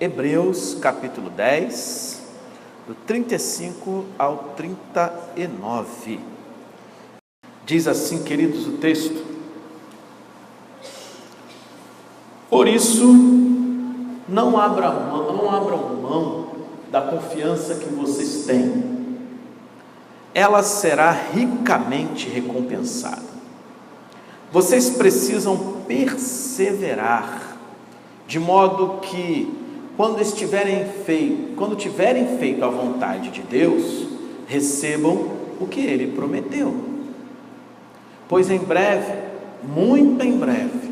Hebreus capítulo 10, do 35 ao 39. Diz assim, queridos, o texto: por isso, não abram mão da confiança que vocês têm, ela será ricamente recompensada. Vocês precisam perseverar, de modo que, quando tiverem feito a vontade de Deus, recebam o que Ele prometeu. Pois em breve, muito em breve,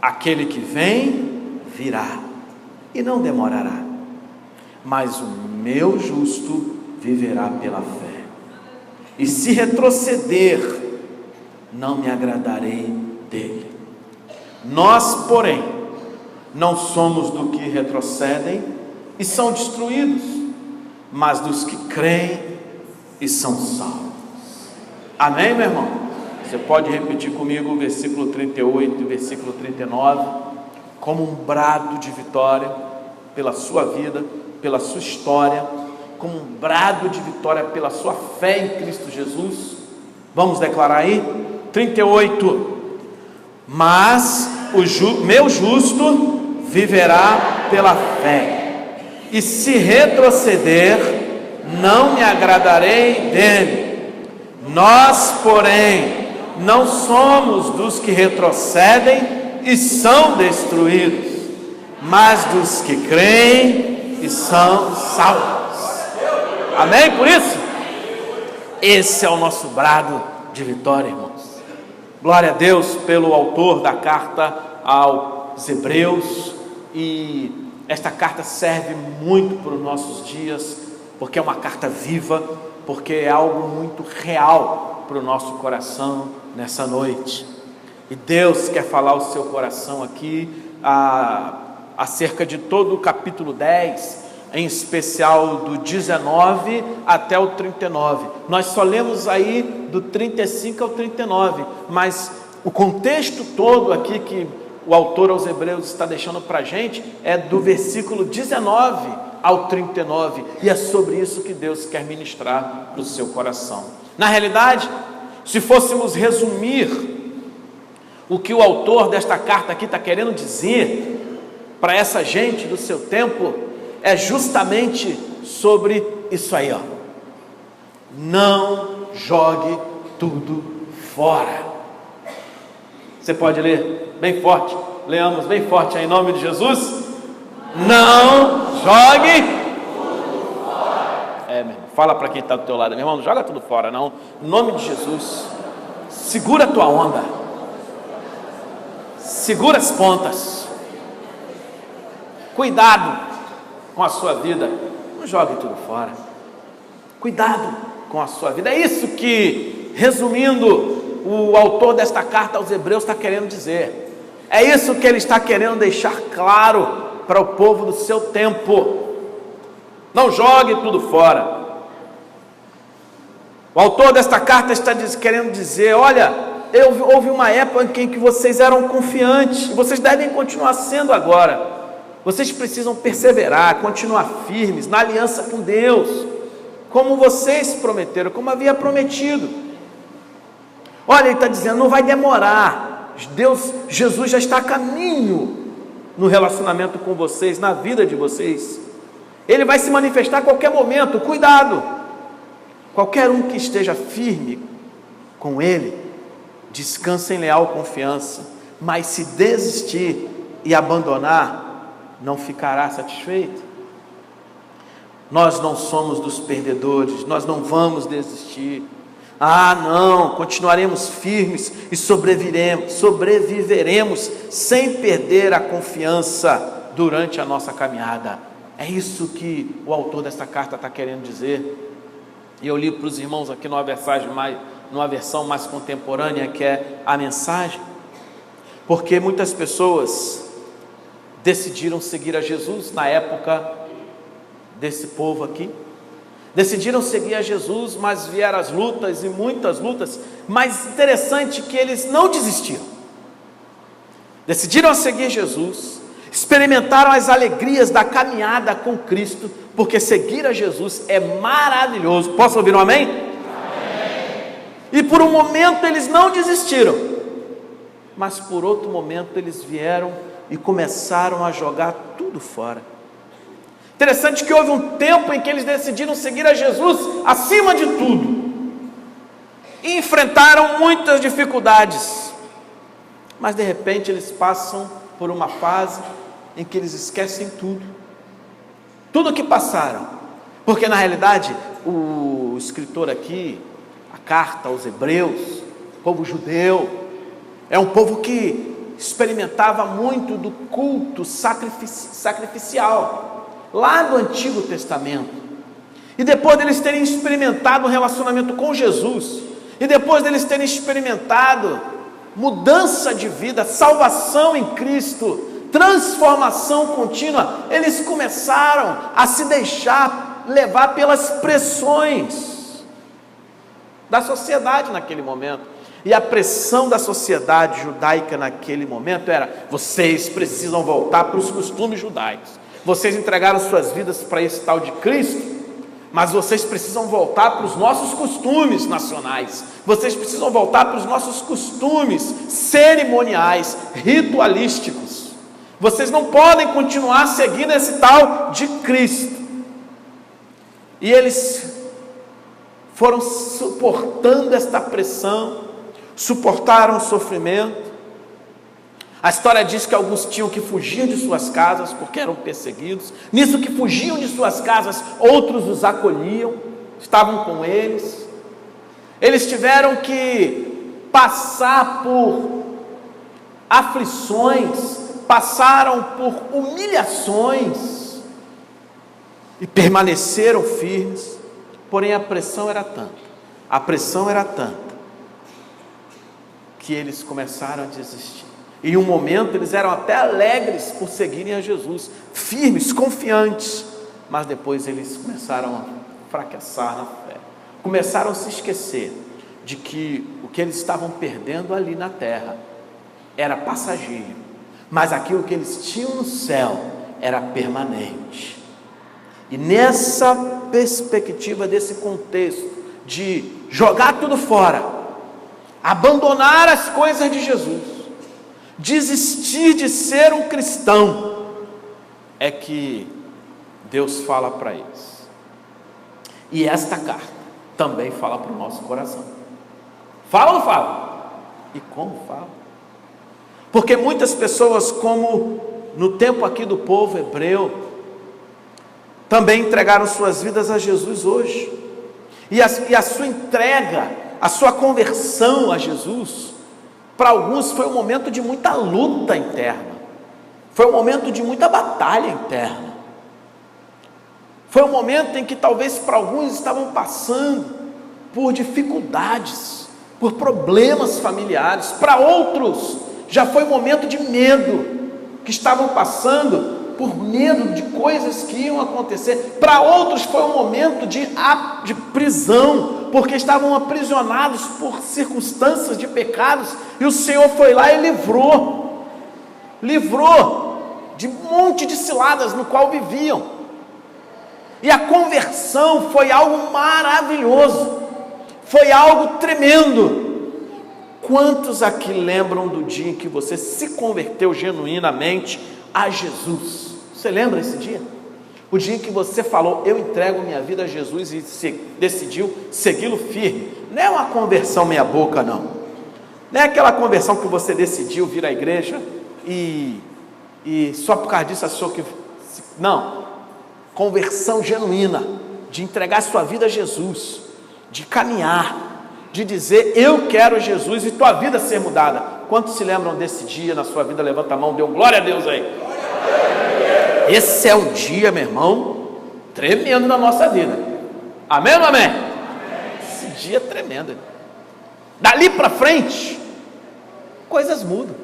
aquele que vem virá e não demorará, mas o meu justo viverá pela fé. E se retroceder, não me agradarei dele. Nós, porém, não somos do que retrocedem e são destruídos, mas dos que creem e são salvos. Amém, meu irmão? Você pode repetir comigo o versículo 38 e o versículo 39, como um brado de vitória pela sua vida, pela sua história, como um brado de vitória pela sua fé em Cristo Jesus. Vamos declarar aí? 38. Mas o meu justo viverá pela fé, e se retroceder, não me agradarei dele. Nós, porém, não somos dos que retrocedem e são destruídos, mas dos que creem e são salvos. Amém? Por isso, esse é o nosso brado de vitória, irmãos. Glória a Deus pelo autor da carta aos Hebreus. E esta carta serve muito para os nossos dias, porque é uma carta viva, porque é algo muito real para o nosso coração nessa noite. E Deus quer falar ao seu coração aqui acerca de todo o capítulo 10, em especial do 19 até o 39. Nós só lemos aí do 35 ao 39, mas o contexto todo aqui que o autor aos Hebreus está deixando para a gente é do versículo 19 ao 39, e é sobre isso que Deus quer ministrar para o seu coração. Na realidade, se fôssemos resumir o que o autor desta carta aqui está querendo dizer para essa gente do seu tempo, é justamente sobre isso aí, ó. Não jogue tudo fora. Você pode ler bem forte, leamos bem forte aí, em nome de Jesus. Não jogue tudo fora. Meu irmão, fala para quem está do teu lado, meu irmão, não joga tudo fora não, em nome de Jesus. Segura a tua onda, segura as pontas, cuidado com a sua vida, não jogue tudo fora, cuidado com a sua vida. É isso que, resumindo, o autor desta carta aos Hebreus está querendo dizer. É isso que ele está querendo deixar claro para o povo do seu tempo. Não jogue tudo fora. O autor desta carta está querendo dizer: olha, houve uma época em que vocês eram confiantes, e vocês devem continuar sendo agora. Vocês precisam perseverar, continuar firmes na aliança com Deus, como vocês prometeram, como havia prometido. Olha, ele está dizendo, não vai demorar. Jesus já está a caminho no relacionamento com vocês, na vida de vocês. Ele vai se manifestar a qualquer momento. Cuidado! Qualquer um que esteja firme com Ele, descansa em leal confiança, mas se desistir e abandonar, não ficará satisfeito. Nós não somos dos perdedores, nós não vamos desistir. Não, continuaremos firmes e sobreviveremos sem perder a confiança durante a nossa caminhada. É isso que o autor desta carta está querendo dizer. E eu li para os irmãos aqui numa versão mais contemporânea, que é a mensagem, porque muitas pessoas decidiram seguir a Jesus na época desse povo aqui. Decidiram seguir a Jesus, mas vieram as lutas e muitas lutas. Mas interessante que eles não desistiram. Decidiram seguir Jesus, experimentaram as alegrias da caminhada com Cristo, porque seguir a Jesus é maravilhoso. Posso ouvir um amém? Amém. E por um momento eles não desistiram, mas por outro momento eles vieram e começaram a jogar tudo fora. Interessante que houve um tempo em que eles decidiram seguir a Jesus acima de tudo, e enfrentaram muitas dificuldades, mas de repente eles passam por uma fase em que eles esquecem tudo que passaram, porque na realidade o escritor aqui, a carta aos Hebreus, povo judeu, é um povo que experimentava muito do culto sacrificial, lá do Antigo Testamento, e depois deles terem experimentado um relacionamento com Jesus, e depois deles terem experimentado mudança de vida, salvação em Cristo, transformação contínua, eles começaram a se deixar levar pelas pressões da sociedade naquele momento. E a pressão da sociedade judaica naquele momento era: vocês precisam voltar para os costumes judaicos, vocês entregaram suas vidas para esse tal de Cristo, mas vocês precisam voltar para os nossos costumes nacionais, vocês precisam voltar para os nossos costumes cerimoniais, ritualísticos, vocês não podem continuar seguindo esse tal de Cristo. E eles foram suportando esta pressão, suportaram o sofrimento. A história diz que alguns tinham que fugir de suas casas porque eram perseguidos. Nisso que fugiam de suas casas, outros os acolhiam, estavam com eles. Eles tiveram que passar por aflições, passaram por humilhações e permaneceram firmes. Porém a pressão era tanta que eles começaram a desistir. Em um momento eles eram até alegres por seguirem a Jesus, firmes, confiantes, mas depois eles começaram a fracassar na fé, começaram a se esquecer de que o que eles estavam perdendo ali na terra era passageiro, mas aquilo que eles tinham no céu era permanente. E nessa perspectiva, desse contexto de jogar tudo fora, abandonar as coisas de Jesus, desistir de ser um cristão, é que Deus fala para eles. E esta carta também fala para o nosso coração. Fala ou não fala? E como fala? Porque muitas pessoas, como no tempo aqui do povo hebreu, também entregaram suas vidas a Jesus hoje. E a sua entrega, a sua conversão a Jesus, para alguns foi um momento de muita luta interna, foi um momento de muita batalha interna, foi um momento em que talvez para alguns estavam passando por dificuldades, por problemas familiares. Para outros já foi um momento de medo, que estavam passando por medo de coisas que iam acontecer. Para outros foi um momento de prisão, porque estavam aprisionados por circunstâncias de pecados, e o Senhor foi lá e livrou de um monte de ciladas no qual viviam. E a conversão foi algo maravilhoso, foi algo tremendo. Quantos aqui lembram do dia em que você se converteu genuinamente a Jesus? Você lembra esse dia? O dia em que você falou: eu entrego minha vida a Jesus, e decidiu segui-lo firme. Não é uma conversão meia boca, não. Não é aquela conversão que você decidiu vir à igreja e só por causa disso achou que... Não. Conversão genuína, de entregar sua vida a Jesus, de caminhar, de dizer: eu quero Jesus, e tua vida ser mudada. Quantos se lembram desse dia na sua vida? Levanta a mão, dê um glória a Deus aí. Esse é um dia, meu irmão, tremendo na nossa vida. Amém ou não amém? Esse dia é tremendo. Dali para frente, coisas mudam.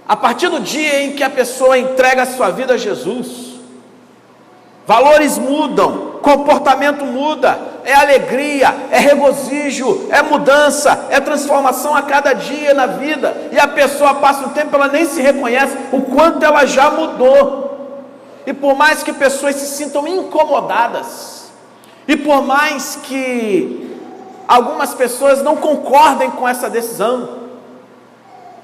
A partir do dia em que a pessoa entrega a sua vida a Jesus, valores mudam, comportamento muda, é alegria, é regozijo, é mudança, é transformação a cada dia na vida, e a pessoa passa um tempo, ela nem se reconhece o quanto ela já mudou. E por mais que pessoas se sintam incomodadas, e por mais que algumas pessoas não concordem com essa decisão,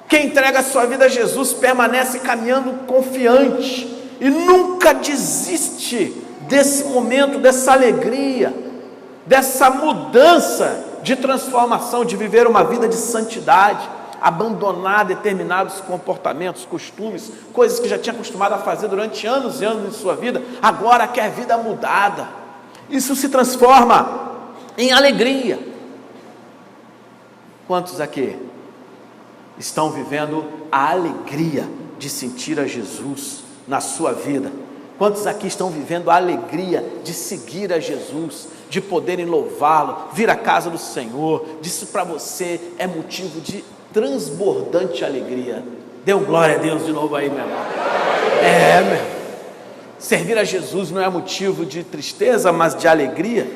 quem entrega a sua vida a Jesus permanece caminhando confiante e nunca desiste desse momento, dessa alegria, dessa mudança de transformação, de viver uma vida de santidade, abandonar determinados comportamentos, costumes, coisas que já tinha acostumado a fazer durante anos e anos de sua vida, agora quer vida mudada. Isso se transforma em alegria. Quantos aqui estão vivendo a alegria de sentir a Jesus na sua vida? Quantos aqui estão vivendo a alegria de seguir a Jesus, de poderem louvá-lo, vir à casa do Senhor? Isso para você é motivo de transbordante alegria. Dê um glória a Deus de novo aí, meu irmão. Meu irmão. Servir a Jesus não é motivo de tristeza, mas de alegria.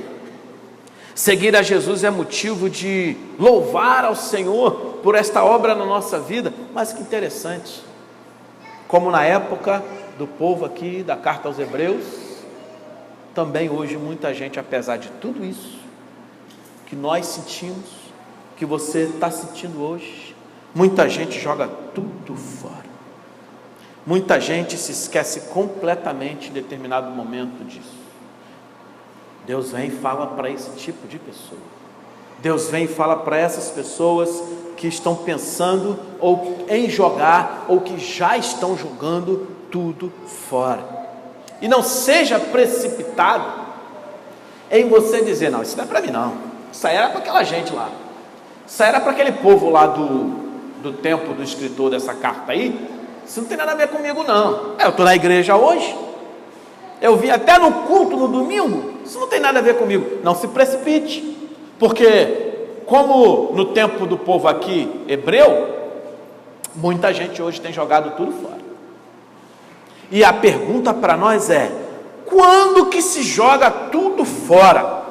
Seguir a Jesus é motivo de louvar ao Senhor por esta obra na nossa vida. Mas que interessante, como na época do povo aqui da carta aos Hebreus, também hoje muita gente, apesar de tudo isso que nós sentimos, que você está sentindo hoje, muita gente joga tudo fora. Muita gente se esquece completamente em determinado momento disso. Deus vem e fala para esse tipo de pessoa. Deus vem e fala para essas pessoas que estão pensando ou em jogar, ou que já estão jogando tudo fora. E não seja precipitado em você dizer: não, isso não é para mim não, isso aí era para aquela gente lá, isso aí era para aquele povo lá do tempo do escritor dessa carta aí, isso não tem nada a ver comigo não. Eu estou na igreja hoje, eu vim até no culto no domingo, isso não tem nada a ver comigo. Não se precipite, porque como no tempo do povo aqui hebreu, muita gente hoje tem jogado tudo fora. E a pergunta para nós é: quando que se joga tudo fora?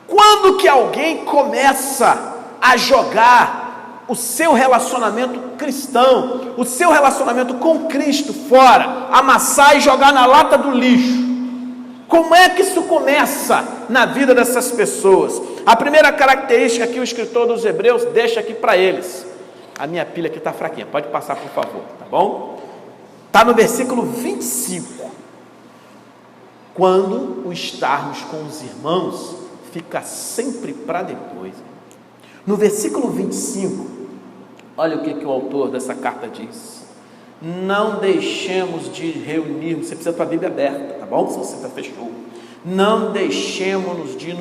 Quando que alguém começa a jogar o seu relacionamento cristão, o seu relacionamento com Cristo fora, amassar e jogar na lata do lixo? Como é que isso começa na vida dessas pessoas? A primeira característica que o escritor dos Hebreus deixa aqui para eles. A minha pilha aqui está fraquinha, pode passar por favor, tá bom? Está no versículo 25. Quando o estarmos com os irmãos fica sempre para depois. No versículo 25, olha o que o autor dessa carta diz: não deixemos de reunirmos. Você precisa ter a Bíblia aberta, tá bom? Se você já fechou. Não deixemos de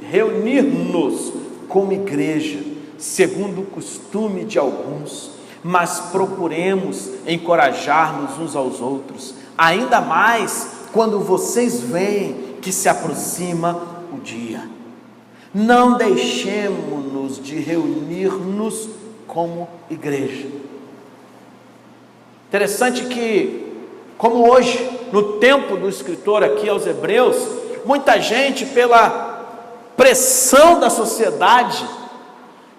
reunir-nos como igreja, segundo o costume de alguns, mas procuremos encorajar-nos uns aos outros, ainda mais quando vocês veem que se aproxima o dia. Não deixemos de reunir-nos como igreja. Interessante que, como hoje, no tempo do escritor aqui aos Hebreus, muita gente, pela pressão da sociedade,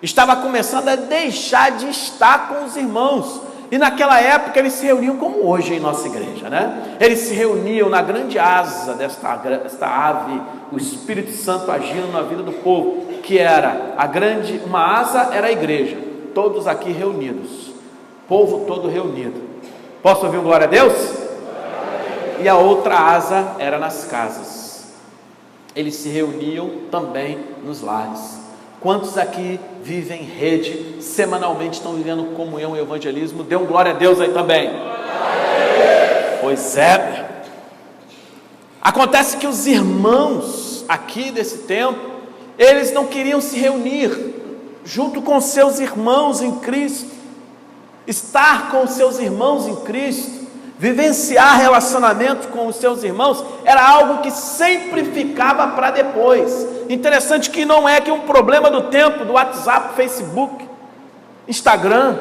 estava começando a deixar de estar com os irmãos. E naquela época eles se reuniam como hoje em nossa igreja, né? Eles se reuniam na grande asa desta ave, o Espírito Santo agindo na vida do povo, que era uma asa era a igreja, todos aqui reunidos, povo todo reunido. Posso ouvir um glória a Deus? E a outra asa era nas casas. Eles se reuniam também nos lares. Quantos aqui vivem em rede, semanalmente estão vivendo comunhão e evangelismo? Dê um glória a Deus aí também. Pois é. Acontece que os irmãos aqui desse tempo, eles não queriam se reunir junto com seus irmãos em Cristo, estar com os seus irmãos em Cristo, vivenciar relacionamento com os seus irmãos, era algo que sempre ficava para depois. Interessante que não é que um problema do tempo, do WhatsApp, Facebook, Instagram,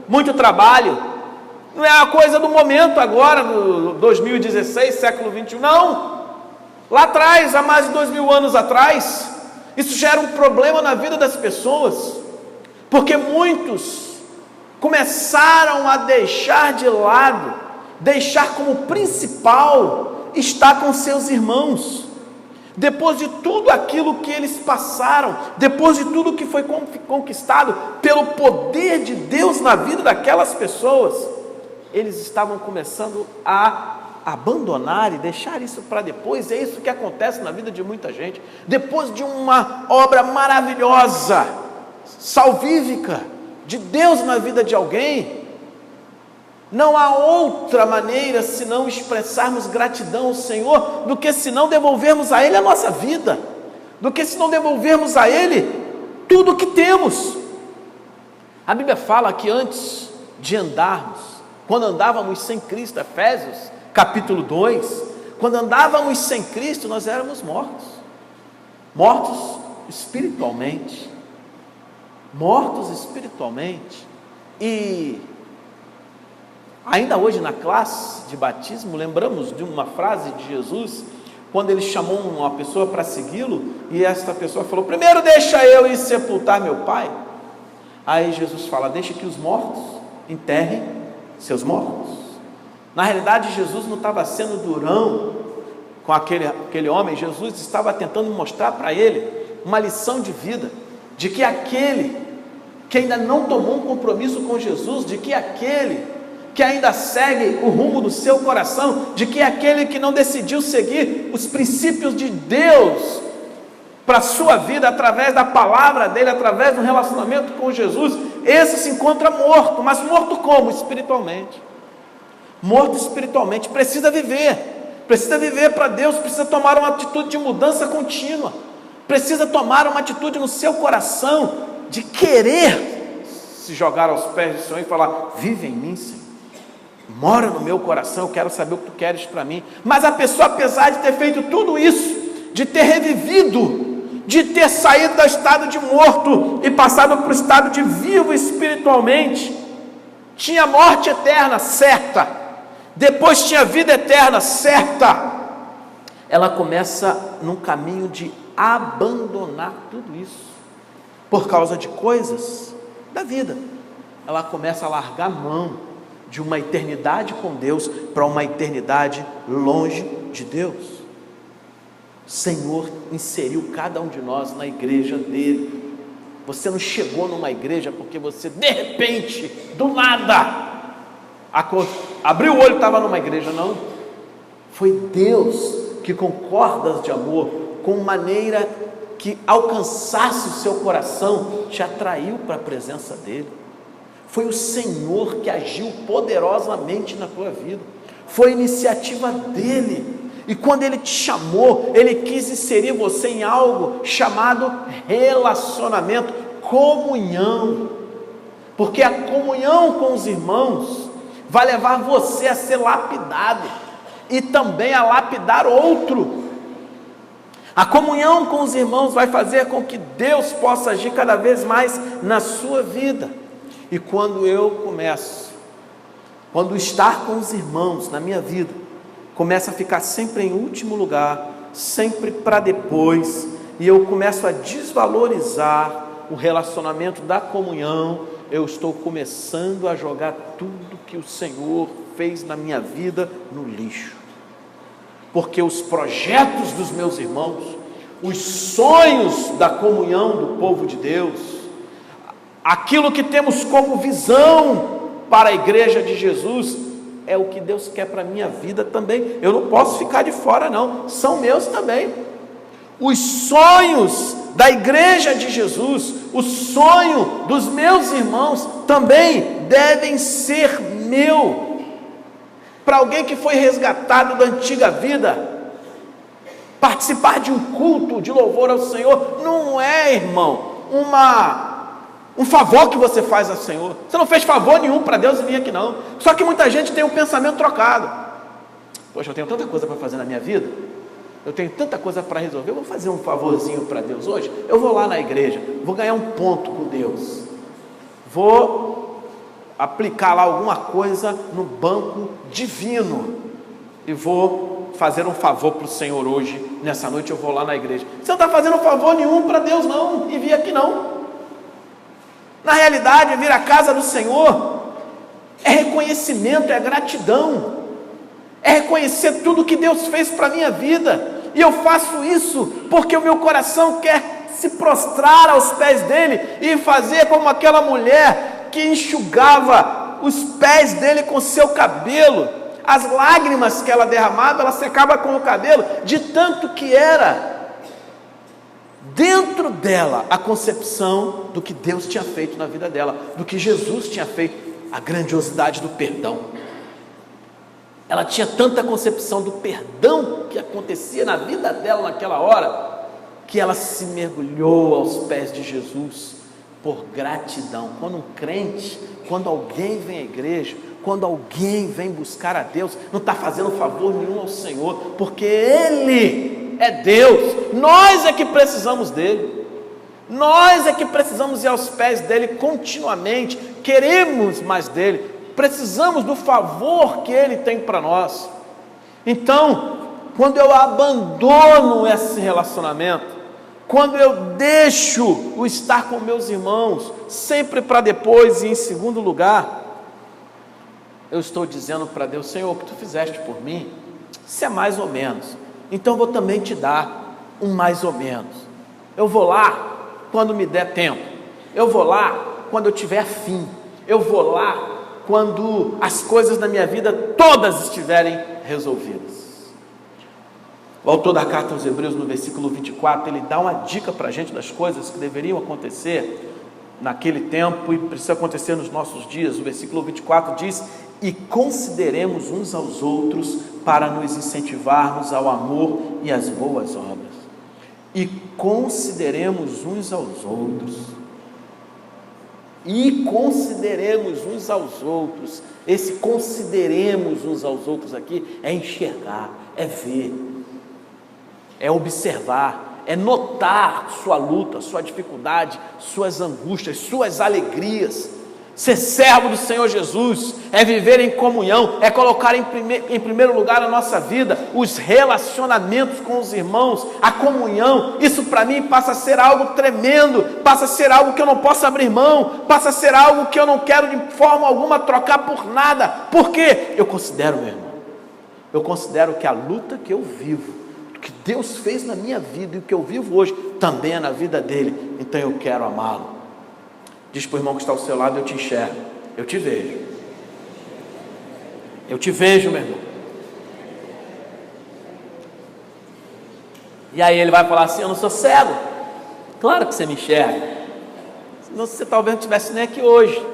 muito trabalho, não é a coisa do momento agora, no 2016, século 21, não. Lá atrás, há mais de 2000 anos atrás, isso já era um problema na vida das pessoas, porque muitos começaram a deixar de lado, deixar como principal estar com seus irmãos. Depois de tudo aquilo que eles passaram, depois de tudo que foi conquistado pelo poder de Deus na vida daquelas pessoas, eles estavam começando a abandonar e deixar isso para depois. É isso que acontece na vida de muita gente. Depois de uma obra maravilhosa, salvífica, de Deus na vida de alguém, não há outra maneira senão expressarmos gratidão ao Senhor, do que senão devolvermos a Ele a nossa vida, do que senão devolvermos a Ele tudo o que temos. A Bíblia fala que antes de andarmos, quando andávamos sem Cristo, Efésios capítulo 2, quando andávamos sem Cristo, nós éramos mortos espiritualmente, e ainda hoje na classe de batismo, lembramos de uma frase de Jesus, quando ele chamou uma pessoa para segui-lo, e esta pessoa falou: primeiro deixa eu ir sepultar meu pai. Aí Jesus fala: deixa que os mortos enterrem seus mortos. Na realidade, Jesus não estava sendo durão com aquele homem. Jesus estava tentando mostrar para ele uma lição de vida, de que aquele que ainda não tomou um compromisso com Jesus, de que aquele que ainda segue o rumo do seu coração, de que aquele que não decidiu seguir os princípios de Deus para a sua vida, através da palavra dele, através do relacionamento com Jesus, esse se encontra morto. Mas morto como? Espiritualmente. Morto espiritualmente, precisa viver para Deus, precisa tomar uma atitude de mudança contínua, precisa tomar uma atitude no seu coração, de querer se jogar aos pés do Senhor e falar: vive em mim, Senhor, mora no meu coração, eu quero saber o que tu queres para mim. Mas a pessoa, apesar de ter feito tudo isso, de ter revivido, de ter saído do estado de morto e passado para o estado de vivo espiritualmente, tinha morte eterna certa, depois tinha vida eterna certa, ela começa num caminho de abandonar tudo isso, por causa de coisas da vida. Ela começa a largar mão de uma eternidade com Deus para uma eternidade longe de Deus. O Senhor inseriu cada um de nós na igreja dele. Você não chegou numa igreja porque você, de repente, do nada, abriu o olho e estava numa igreja. Não, foi Deus que, com cordas de amor, com maneira que alcançasse o seu coração, te atraiu para a presença dele. Foi o Senhor que agiu poderosamente na tua vida, foi iniciativa dele. E quando ele te chamou, ele quis inserir você em algo chamado relacionamento, comunhão, porque a comunhão com os irmãos vai levar você a ser lapidado e também a lapidar outro. A comunhão com os irmãos vai fazer com que Deus possa agir cada vez mais na sua vida. E quando estar com os irmãos na minha vida começa a ficar sempre em último lugar, sempre para depois, e eu começo a desvalorizar o relacionamento da comunhão, eu estou começando a jogar tudo que o Senhor fez na minha vida no lixo. Porque os projetos dos meus irmãos, os sonhos da comunhão do povo de Deus, aquilo que temos como visão para a igreja de Jesus, é o que Deus quer para a minha vida também. Eu não posso ficar de fora não, são meus também. Os sonhos da igreja de Jesus, o sonho dos meus irmãos também devem ser meu. Para alguém que foi resgatado da antiga vida, participar de um culto de louvor ao Senhor não é, irmão, um favor que você faz ao Senhor. Você não fez favor nenhum para Deus e vir aqui não. Só que muita gente tem um pensamento trocado. Poxa, eu tenho tanta coisa para fazer na minha vida, eu tenho tanta coisa para resolver, eu vou fazer um favorzinho para Deus hoje, eu vou lá na igreja, vou ganhar um ponto com Deus, vou aplicar lá alguma coisa no banco divino. e vou fazer um favor para o Senhor hoje, nessa noite eu vou lá na igreja. Você não está fazendo favor nenhum para Deus não, e vir aqui não. Na realidade, vir à casa do Senhor é reconhecimento, é gratidão, é reconhecer tudo que Deus fez para a minha vida, e eu faço isso porque o meu coração quer se prostrar aos pés dele, e fazer como aquela mulher que enxugava os pés dele com seu cabelo, as lágrimas que ela derramava, ela secava com o cabelo, de tanto que era dentro dela a concepção do que Deus tinha feito na vida dela, do que Jesus tinha feito, a grandiosidade do perdão. Ela tinha tanta concepção do perdão que acontecia na vida dela naquela hora, que ela se mergulhou aos pés de Jesus por gratidão. Quando um crente, quando alguém vem à igreja, quando alguém vem buscar a Deus, não está fazendo favor nenhum ao Senhor, porque Ele é Deus, nós é que precisamos dEle, nós é que precisamos ir aos pés dEle continuamente, queremos mais dEle, precisamos do favor que Ele tem para nós. Então, quando eu abandono esse relacionamento, quando eu deixo o estar com meus irmãos, sempre para depois e em segundo lugar, eu estou dizendo para Deus: Senhor, o que Tu fizeste por mim, isso é mais ou menos, então eu vou também te dar um mais ou menos. Eu vou lá quando me der tempo, eu vou lá quando eu tiver fim, eu vou lá quando as coisas da minha vida todas estiverem resolvidas. O autor da carta aos Hebreus, no versículo 24, ele dá uma dica para a gente das coisas que deveriam acontecer naquele tempo e precisa acontecer nos nossos dias. O versículo 24 diz: e consideremos uns aos outros para nos incentivarmos ao amor e às boas obras. E consideremos uns aos outros. E consideremos uns aos outros. Esse consideremos uns aos outros aqui é enxergar, é ver, é observar, é notar sua luta, sua dificuldade, suas angústias, suas alegrias. Ser servo do Senhor Jesus é viver em comunhão, é colocar em primeiro lugar na nossa vida os relacionamentos com os irmãos, a comunhão. Isso para mim passa a ser algo tremendo, passa a ser algo que eu não posso abrir mão, passa a ser algo que eu não quero de forma alguma trocar por nada. Por quê? Eu considero, meu irmão, eu considero que a luta que eu vivo, o que Deus fez na minha vida e o que eu vivo hoje, também é na vida dele, então eu quero amá-lo. Diz para o irmão que está ao seu lado: eu te enxergo, eu te vejo. Eu te vejo, meu irmão. E aí ele vai falar assim: eu não sou cego. Claro que você me enxerga. Senão você talvez não estivesse nem aqui hoje.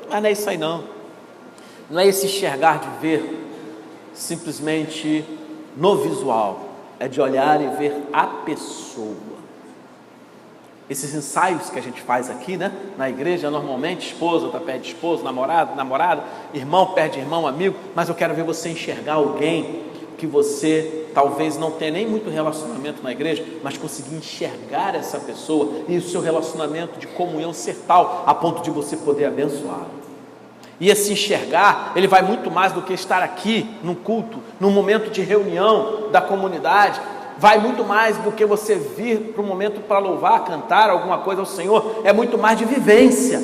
Mas não é isso aí não. Não é esse enxergar de ver simplesmente no visual. É de olhar e ver a pessoa. Esses ensaios que a gente faz aqui, né, na igreja, normalmente esposa está perto de esposo, namorado, irmão perto de irmão, amigo, mas eu quero ver você enxergar alguém que você talvez não tenha nem muito relacionamento na igreja, mas conseguir enxergar essa pessoa e o seu relacionamento de comunhão ser tal, a ponto de você poder abençoá-lo. E esse enxergar, ele vai muito mais do que estar aqui, num culto, num momento de reunião da comunidade. Vai muito mais do que você vir para um momento para louvar, cantar alguma coisa ao Senhor. É muito mais de vivência.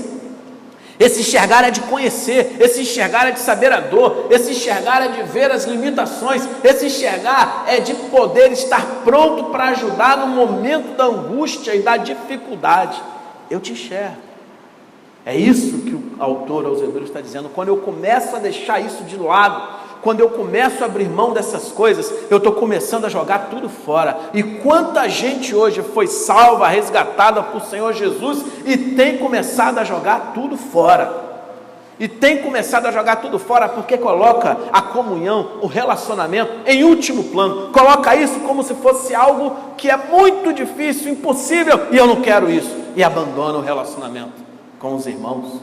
Esse enxergar é de conhecer, esse enxergar é de saber a dor, esse enxergar é de ver as limitações, esse enxergar é de poder estar pronto para ajudar no momento da angústia e da dificuldade. Eu te enxergo. É isso que o autor aos Hebreus está dizendo. Quando eu começo a deixar isso de lado, quando eu começo a abrir mão dessas coisas, eu estou começando a jogar tudo fora. E quanta gente hoje foi salva, resgatada por Senhor Jesus e tem começado a jogar tudo fora. E tem começado a jogar tudo fora porque coloca a comunhão, o relacionamento em último plano. Coloca isso como se fosse algo que é muito difícil, impossível, e eu não quero isso. E abandona o relacionamento com os irmãos.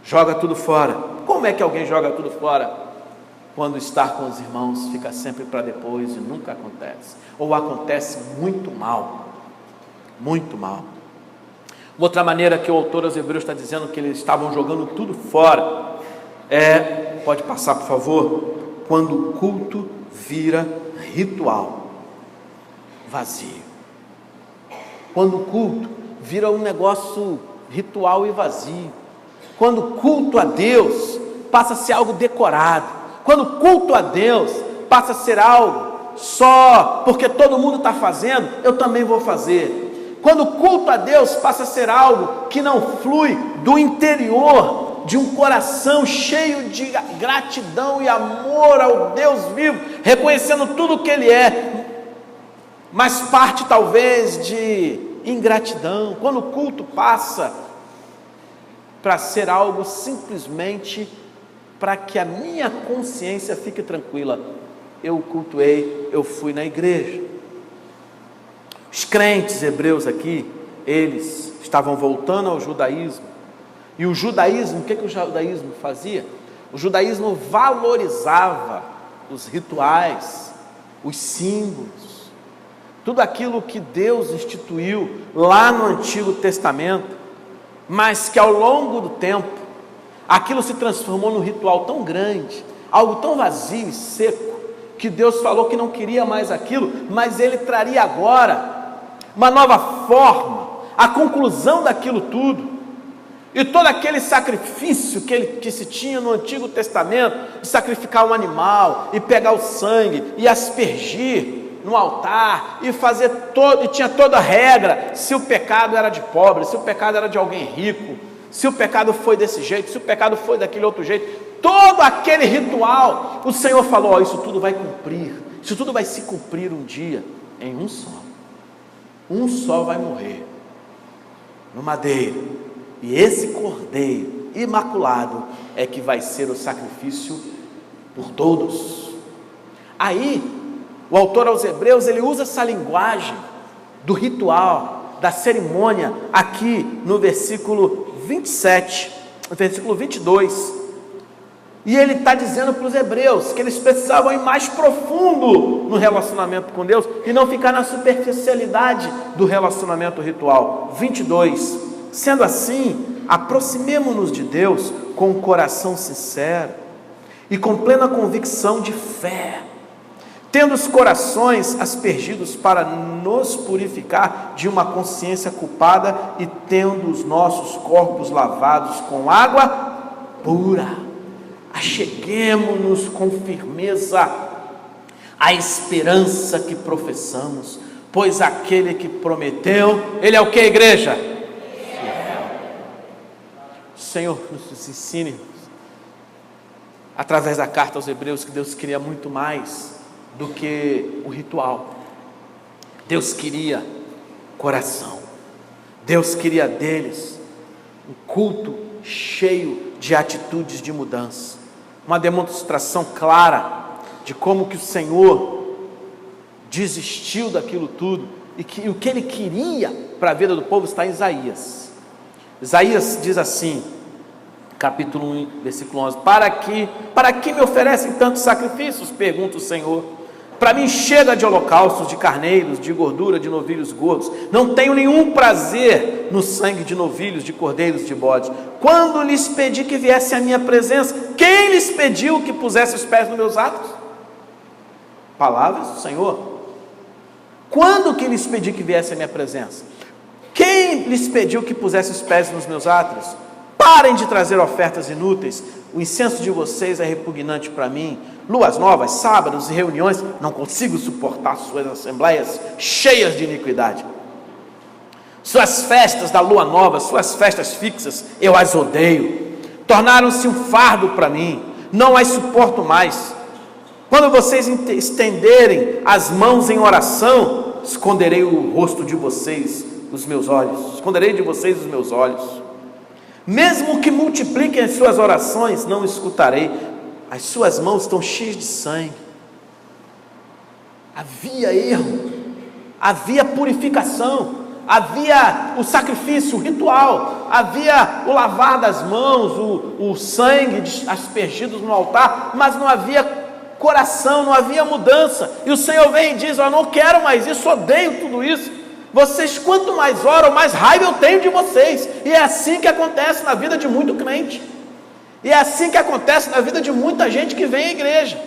Joga tudo fora. Como é que alguém joga tudo fora? Quando estar com os irmãos fica sempre para depois e nunca acontece, ou acontece muito mal, muito mal. Outra maneira que o autor aos Hebreus está dizendo que eles estavam jogando tudo fora, pode passar por favor, quando o culto vira ritual vazio. Quando o culto vira um negócio ritual e vazio. Quando o culto a Deus passa a ser algo decorado. Quando o culto a Deus passa a ser algo só porque todo mundo está fazendo, eu também vou fazer. Quando o culto a Deus passa a ser algo que não flui do interior de um coração cheio de gratidão e amor ao Deus vivo, reconhecendo tudo o que Ele é, mas parte talvez de ingratidão. Quando o culto passa para ser algo simplesmente para que a minha consciência fique tranquila, eu cultuei, eu fui na igreja. Os crentes hebreus aqui, eles estavam voltando ao judaísmo, e o judaísmo, o que o judaísmo fazia? O judaísmo valorizava os rituais, os símbolos, tudo aquilo que Deus instituiu lá no Antigo Testamento, mas que ao longo do tempo, aquilo se transformou num ritual tão grande, algo tão vazio e seco, que Deus falou que não queria mais aquilo, mas Ele traria agora uma nova forma, a conclusão daquilo tudo. E todo aquele sacrifício que se tinha no Antigo Testamento, de sacrificar um animal, e pegar o sangue, e aspergir no altar, e fazer e tinha toda a regra, se o pecado era de pobre, se o pecado era de alguém rico, se o pecado foi desse jeito, se o pecado foi daquele outro jeito, todo aquele ritual, o Senhor falou, isso tudo vai cumprir, isso tudo vai se cumprir um dia, em um só vai morrer, no madeiro, e esse cordeiro imaculado é que vai ser o sacrifício por todos. Aí, o autor aos Hebreus, ele usa essa linguagem do ritual, da cerimônia, aqui no versículo 27, no versículo 22, e ele está dizendo para os hebreus, que eles precisavam ir mais profundo no relacionamento com Deus, e não ficar na superficialidade do relacionamento ritual. 22, sendo assim, aproximemo-nos de Deus com um coração sincero, e com plena convicção de fé, tendo os corações aspergidos para nos purificar de uma consciência culpada e tendo os nossos corpos lavados com água pura. Acheguemo-nos com firmeza à esperança que professamos, pois aquele que prometeu, Ele é o que, igreja? Fiel. Senhor, nos ensine, através da carta aos Hebreus, que Deus queria muito mais do que o ritual. Deus queria coração. Deus queria deles um culto cheio de atitudes de mudança, uma demonstração clara de como que o Senhor desistiu daquilo tudo e que o que Ele queria para a vida do povo está em Isaías. Isaías diz assim, capítulo 1, versículo 11, para que me oferecem tantos sacrifícios? Pergunta o Senhor. Para mim chega de holocaustos, de carneiros, de gordura, de novilhos gordos. Não tenho nenhum prazer no sangue de novilhos, de cordeiros, de bodes. Quando lhes pedi que viesse à minha presença, quem lhes pediu que pusesse os pés nos meus atos? Palavras do Senhor. Quando que lhes pedi que viesse à minha presença? Quem lhes pediu que pusesse os pés nos meus atos? Parem de trazer ofertas inúteis. O incenso de vocês é repugnante para mim. Luas novas, sábados e reuniões, não consigo suportar suas assembleias cheias de iniquidade. Suas festas da lua nova, suas festas fixas, eu as odeio. Tornaram-se um fardo para mim, não as suporto mais. Quando vocês estenderem as mãos em oração, esconderei o rosto de vocês dos meus olhos. Esconderei de vocês os meus olhos. Mesmo que multipliquem as suas orações, não escutarei. As suas mãos estão cheias de sangue. Havia erro, havia purificação, havia o sacrifício, o ritual, havia o lavar das mãos, o sangue aspergido no altar, mas não havia coração, não havia mudança. E o Senhor vem e diz, eu não quero mais isso, odeio tudo isso. Vocês, quanto mais oram, mais raiva eu tenho de vocês. E é assim que acontece na vida de muito crente. E é assim que acontece na vida de muita gente que vem à igreja.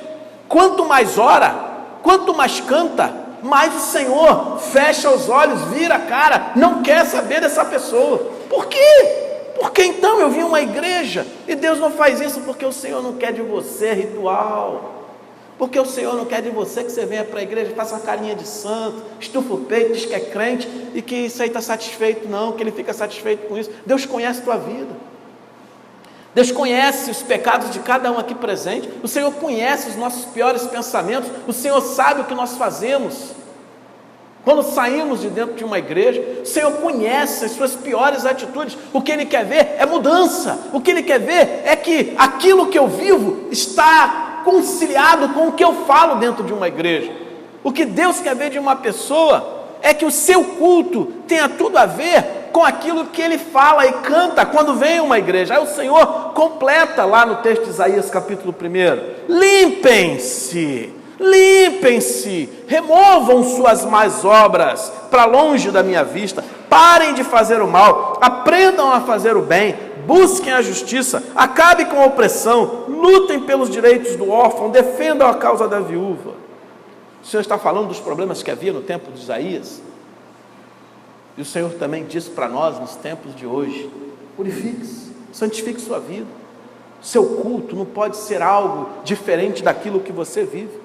Quanto mais ora, quanto mais canta, mais o Senhor fecha os olhos, vira a cara, não quer saber dessa pessoa. Por quê? Porque então eu vim a uma igreja e Deus não faz isso porque o Senhor não quer de você ritual. Porque o Senhor não quer de você que você venha para a igreja, faça uma carinha de santo, estufa o peito, diz que é crente e que isso aí está satisfeito, não, que Ele fica satisfeito com isso. Deus conhece a tua vida. Deus conhece os pecados de cada um aqui presente. O Senhor conhece os nossos piores pensamentos. O Senhor sabe o que nós fazemos quando saímos de dentro de uma igreja. O Senhor conhece as suas piores atitudes. O que Ele quer ver é mudança. O que Ele quer ver é que aquilo que eu vivo está conciliado com o que eu falo dentro de uma igreja. O que Deus quer ver de uma pessoa é que o seu culto tenha tudo a ver com aquilo que ele fala e canta quando vem uma igreja. Aí o Senhor completa lá no texto de Isaías capítulo 1: limpem-se, limpem-se, removam suas más obras para longe da minha vista, parem de fazer o mal, aprendam a fazer o bem, busquem a justiça, acabem com a opressão, lutem pelos direitos do órfão, defendam a causa da viúva. O Senhor está falando dos problemas que havia no tempo de Isaías, e o Senhor também diz para nós nos tempos de hoje: purifique-se, santifique sua vida. Seu culto não pode ser algo diferente daquilo que você vive.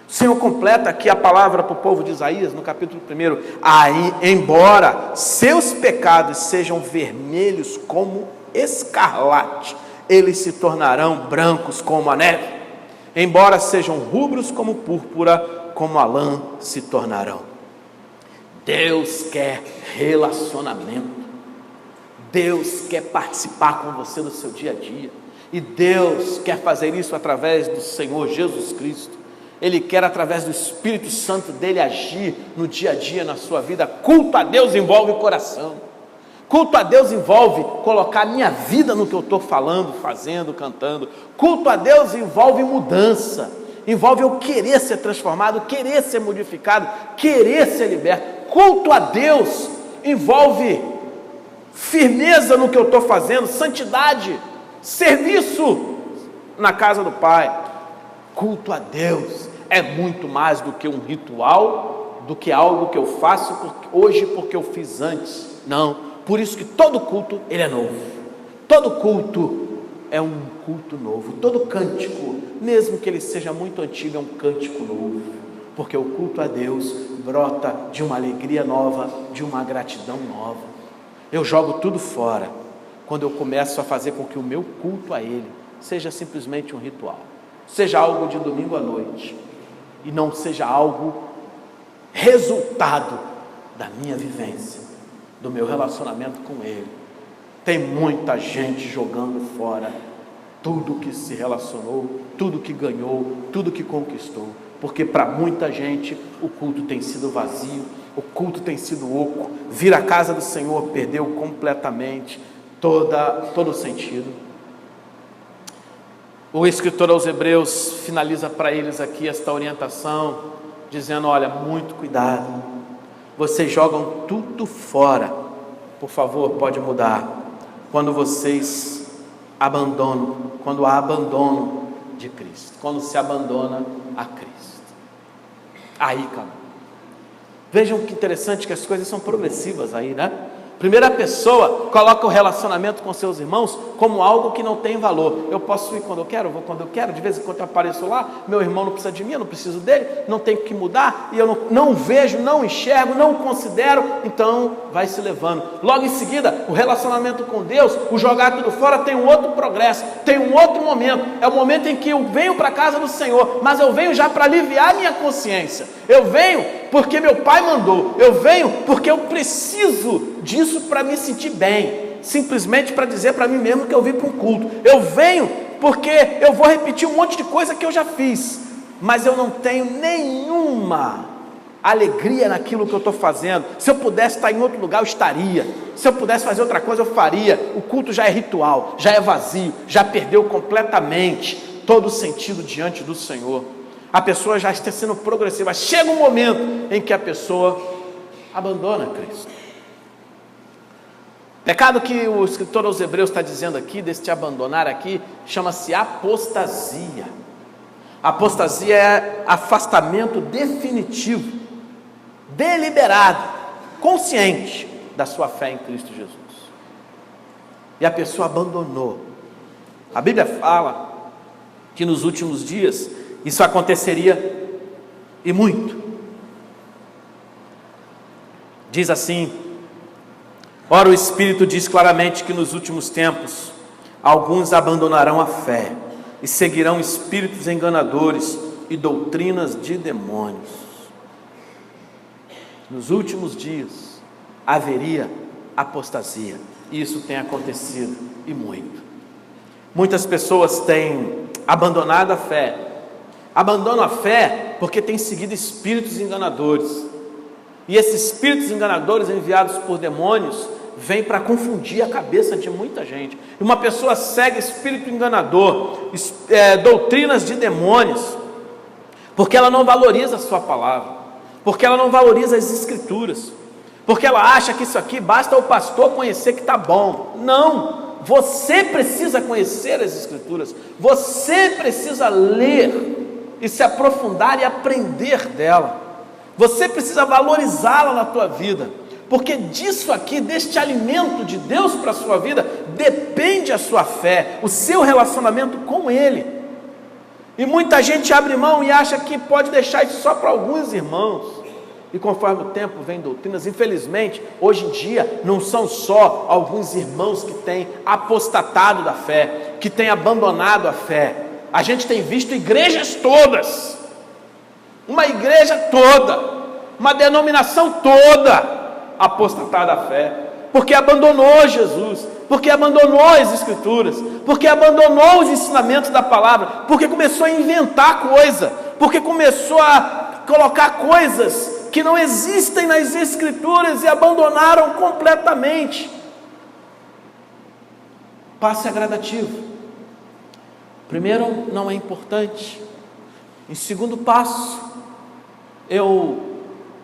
O Senhor completa aqui a palavra para o povo de Isaías no capítulo 1: aí, embora seus pecados sejam vermelhos como escarlate, eles se tornarão brancos como a neve, embora sejam rubros como púrpura, como a lã se tornarão. Deus quer relacionamento. Deus quer participar com você no seu dia a dia. E Deus quer fazer isso através do Senhor Jesus Cristo. Ele quer, através do Espírito Santo dele, agir no dia a dia, na sua vida. Culto a Deus envolve o coração. Culto a Deus envolve colocar a minha vida no que eu estou falando, fazendo, cantando. Culto a Deus envolve mudança. Envolve eu querer ser transformado, querer ser modificado, querer ser liberto. Culto a Deus envolve firmeza no que eu estou fazendo, santidade, serviço na casa do Pai. Culto a Deus é muito mais do que um ritual, do que algo que eu faço hoje porque eu fiz antes. Não, por isso que todo culto ele é novo. Todo culto é um culto novo. Todo cântico, mesmo que ele seja muito antigo, é um cântico novo. Porque o culto a Deus brota de uma alegria nova, de uma gratidão nova. Eu jogo tudo fora quando eu começo a fazer com que o meu culto a Ele seja simplesmente um ritual, seja algo de domingo à noite, e não seja algo resultado da minha vivência, do meu relacionamento com Ele. Tem muita gente jogando fora tudo que se relacionou, tudo que ganhou, tudo que conquistou, porque para muita gente o culto tem sido vazio, o culto tem sido oco. Vir à casa do Senhor perdeu completamente todo o sentido. O escritor aos Hebreus finaliza para eles aqui esta orientação, dizendo: olha, muito cuidado, vocês jogam tudo fora, por favor, pode mudar, quando vocês abandonam, quando há abandono de Cristo, quando se abandona a Cristo. Aí, calma. Vejam que interessante que as coisas são progressivas aí, né? Primeira pessoa coloca o relacionamento com seus irmãos como algo que não tem valor. Eu posso ir quando eu quero, vou quando eu quero, de vez em quando eu apareço lá, meu irmão não precisa de mim, eu não preciso dele, não tenho que mudar, e eu não vejo, não enxergo, não considero, então vai se levando. Logo em seguida, o relacionamento com Deus, o jogar tudo fora, tem um outro progresso, tem um outro momento. É o momento em que eu venho para a casa do Senhor, mas eu venho já para aliviar minha consciência. Eu venho porque meu pai mandou, eu venho porque eu preciso disso para me sentir bem, simplesmente para dizer para mim mesmo que eu vim para um culto. Eu venho porque eu vou repetir um monte de coisa que eu já fiz, mas eu não tenho nenhuma alegria naquilo que eu estou fazendo. Se eu pudesse estar em outro lugar, eu estaria. Se eu pudesse fazer outra coisa, eu faria. O culto já é ritual, já é vazio, já perdeu completamente todo o sentido diante do Senhor. A pessoa já está sendo progressiva. Chega um momento em que a pessoa abandona Cristo. Pecado que o escritor aos Hebreus está dizendo aqui, deste abandonar aqui, chama-se apostasia. Apostasia é afastamento definitivo, deliberado, consciente da sua fé em Cristo Jesus. E a pessoa abandonou. A Bíblia fala que nos últimos dias isso aconteceria, e muito. Diz assim: ora, o Espírito diz claramente que nos últimos tempos alguns abandonarão a fé e seguirão espíritos enganadores e doutrinas de demônios. Nos últimos dias haveria apostasia, e isso tem acontecido, e muito. Muitas pessoas têm abandonado a fé. Abandonam a fé porque têm seguido espíritos enganadores. E esses espíritos enganadores enviados por demônios vêm para confundir a cabeça de muita gente. E uma pessoa segue espírito enganador, doutrinas de demônios, porque ela não valoriza a sua palavra, porque ela não valoriza as escrituras, porque ela acha que isso aqui basta o pastor conhecer que está bom. Não, você precisa conhecer as escrituras, você precisa ler e se aprofundar e aprender dela. Você precisa valorizá-la na tua vida, porque disso aqui, deste alimento de Deus para a sua vida, depende a sua fé, o seu relacionamento com Ele. E muita gente abre mão e acha que pode deixar isso só para alguns irmãos. E conforme o tempo vem doutrinas, infelizmente, hoje em dia, não são só alguns irmãos que têm apostatado da fé, que têm abandonado a fé. A gente tem visto igrejas todas, uma igreja toda, uma denominação toda apostatada da fé, porque abandonou Jesus, porque abandonou as escrituras, porque abandonou os ensinamentos da palavra, porque começou a inventar coisa, porque começou a colocar coisas que não existem nas escrituras e abandonaram completamente. Passe a gradativo. Primeiro, não é importante. Em segundo passo, eu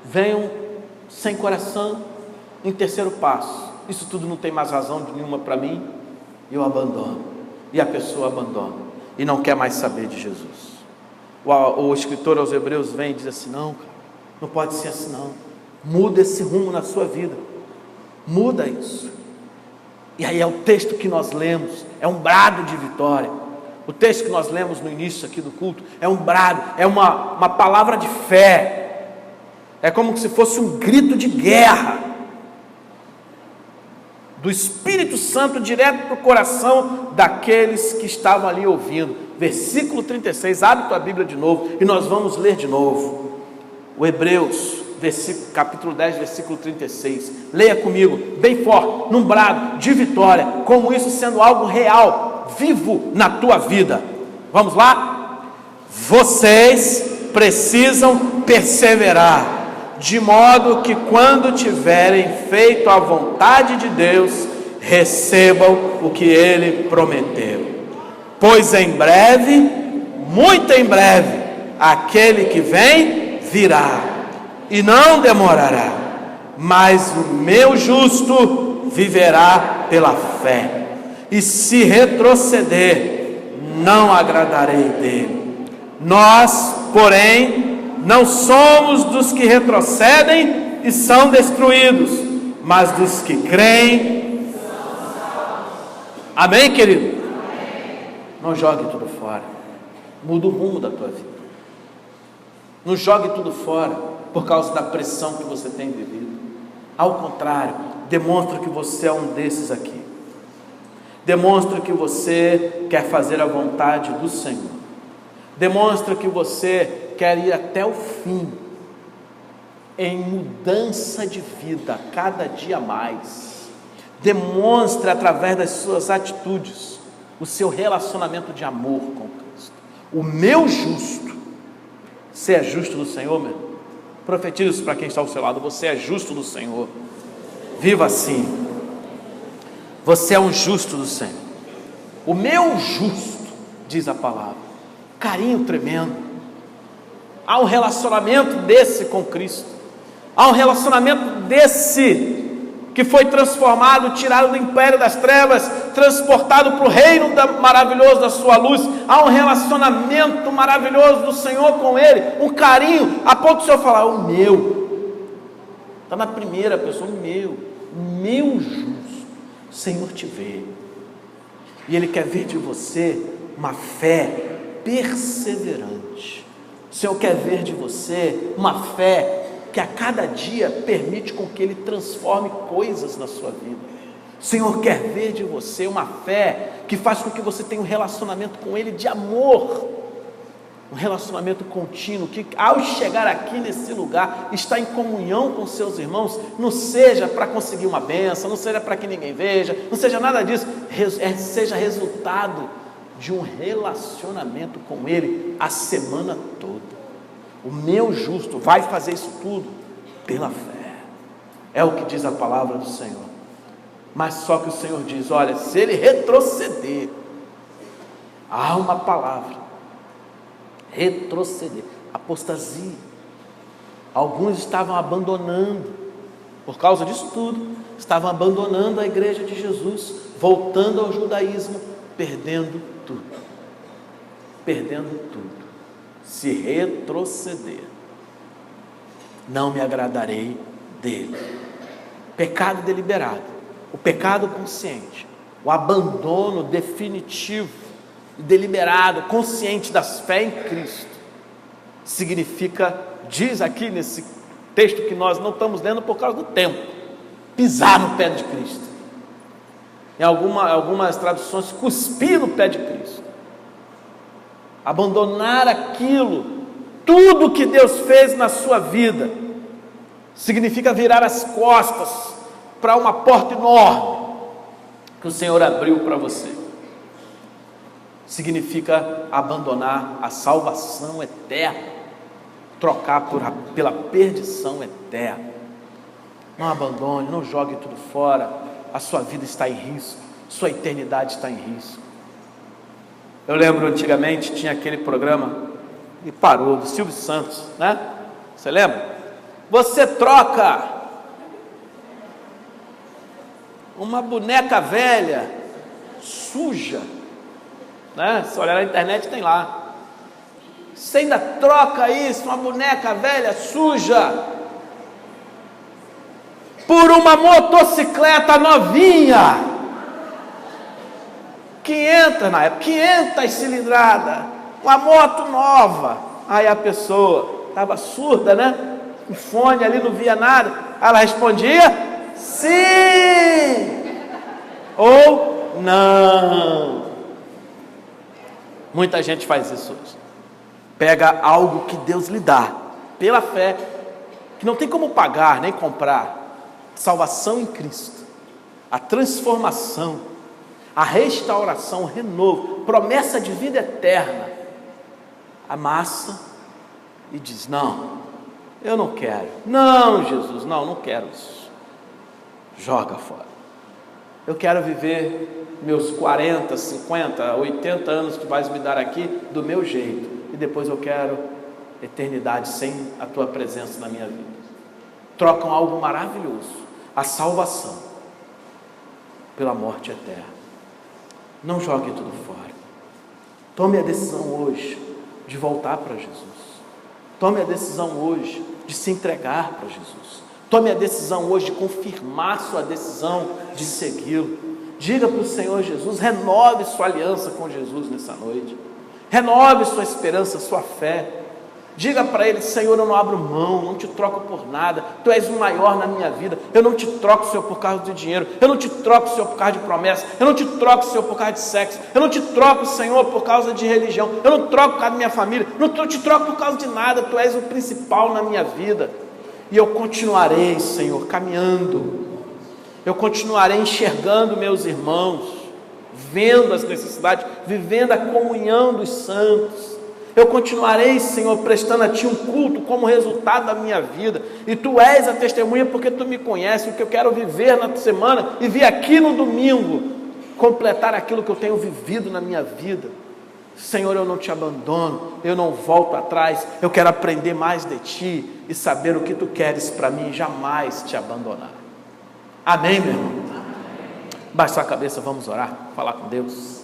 venho sem coração. Em terceiro passo, isso tudo não tem mais razão nenhuma para mim, eu abandono. E a pessoa abandona e não quer mais saber de Jesus. O escritor aos Hebreus vem e diz assim: não, cara, não pode ser assim não. Muda esse rumo na sua vida, muda isso. E aí é o texto que nós lemos, é um brado de vitória. O texto que nós lemos no início aqui do culto é um brado, é uma palavra de fé, é como se fosse um grito de guerra do Espírito Santo direto para o coração daqueles que estavam ali ouvindo. Versículo 36, abre tua Bíblia de novo e nós vamos ler de novo o Hebreus, capítulo 10, versículo 36. Leia comigo, bem forte, num brado de vitória, como isso sendo algo real, vivo na tua vida. Vamos lá? Vocês precisam perseverar, de modo que quando tiverem feito a vontade de Deus, recebam o que Ele prometeu. Pois em breve, muito em breve, aquele que vem virá, e não demorará, mas o meu justo viverá pela fé, e se retroceder, não agradarei dele. Nós, porém, não somos dos que retrocedem e são destruídos, mas dos que creem. Amém, querido? Amém. Não jogue tudo fora. Muda o rumo da tua vida. Não jogue tudo fora por causa da pressão que você tem vivido. Ao contrário, demonstra que você é um desses aqui. Demonstra que você quer fazer a vontade do Senhor. Demonstra que você quer ir até o fim, em mudança de vida, cada dia mais. Demonstre através das suas atitudes, o seu relacionamento de amor com Cristo. O meu justo, você é justo do Senhor, meu? Profetiza isso para quem está ao seu lado: você é justo do Senhor. Viva assim. Você é um justo do Senhor. O meu justo, diz a palavra. Carinho tremendo. Há um relacionamento desse com Cristo. Há um relacionamento desse que foi transformado, tirado do império das trevas, transportado para o reino maravilhoso da sua luz. Há um relacionamento maravilhoso do Senhor com ele, um carinho, a ponto do Senhor falar, o meu, está na primeira pessoa, o meu justo, o Senhor te vê, e Ele quer ver de você uma fé perseverante. O Senhor quer ver de você uma fé que a cada dia permite com que Ele transforme coisas na sua vida. O Senhor quer ver de você uma fé que faz com que você tenha um relacionamento com Ele de amor, um relacionamento contínuo, que ao chegar aqui nesse lugar, está em comunhão com seus irmãos, não seja para conseguir uma bênção, não seja para que ninguém veja, não seja nada disso, seja resultado de um relacionamento com Ele a semana toda. O meu justo vai fazer isso tudo pela fé, é o que diz a palavra do Senhor. Mas só que o Senhor diz, olha, se ele retroceder, há uma palavra, retroceder, apostasia. Alguns estavam abandonando, por causa disso tudo, estavam abandonando a igreja de Jesus, voltando ao judaísmo, perdendo tudo. Se retroceder, não me agradarei dele. Pecado deliberado, o pecado consciente, o abandono definitivo, deliberado, consciente das fé em Cristo, significa, diz aqui nesse texto que nós não estamos lendo por causa do tempo, pisar no pé de Cristo. Em algumas traduções, cuspir no pé de Cristo. Abandonar aquilo, tudo que Deus fez na sua vida, significa virar as costas para uma porta enorme que o Senhor abriu para você. Significa abandonar a salvação eterna, trocar pela perdição eterna. Não abandone, não jogue tudo fora, a sua vida está em risco, sua eternidade está em risco. Eu lembro antigamente, tinha aquele programa, e parou, do Silvio Santos, né? Você lembra? Você troca uma boneca velha, suja, né? Se olhar na internet tem lá. Você ainda troca isso, uma boneca velha, suja, por uma motocicleta novinha, 500 cilindradas, uma moto nova. Aí a pessoa estava surda, né? O fone ali, não via nada. Ela respondia sim ou não. Muita gente faz isso hoje. Pega algo que Deus lhe dá pela fé, que não tem como pagar nem comprar, salvação em Cristo, a transformação, a restauração, o renovo, promessa de vida eterna, amassa e diz, não, eu não quero, não Jesus, não quero isso, joga fora. Eu quero viver meus 40, 50, 80 anos que vais me dar aqui do meu jeito, e depois eu quero eternidade sem a tua presença na minha vida. Trocam algo maravilhoso, a salvação, pela morte eterna. Não jogue tudo fora. Tome a decisão hoje de voltar para Jesus. Tome a decisão hoje de se entregar para Jesus. Tome a decisão hoje de confirmar sua decisão de segui-lo. Diga para o Senhor Jesus, renove sua aliança com Jesus nessa noite. Renove sua esperança, sua fé. Diga para Ele, Senhor, eu não abro mão, não te troco por nada, Tu és o maior na minha vida, eu não te troco, Senhor, por causa do dinheiro, eu não te troco, Senhor, por causa de promessa, eu não te troco, Senhor, por causa de sexo, eu não te troco, Senhor, por causa de religião, eu não troco por causa da minha família, eu não te troco por causa de nada, Tu és o principal na minha vida, e eu continuarei, Senhor, caminhando, eu continuarei enxergando meus irmãos, vendo as necessidades, vivendo a comunhão dos santos. Eu continuarei, Senhor, prestando a Ti um culto como resultado da minha vida, e Tu és a testemunha porque Tu me conheces. O que eu quero viver na semana e vir aqui no domingo completar aquilo que eu tenho vivido na minha vida. Senhor, eu não Te abandono, eu não volto atrás, eu quero aprender mais de Ti e saber o que Tu queres para mim, jamais Te abandonar. Amém, meu irmão? Baixe sua cabeça, vamos orar, falar com Deus.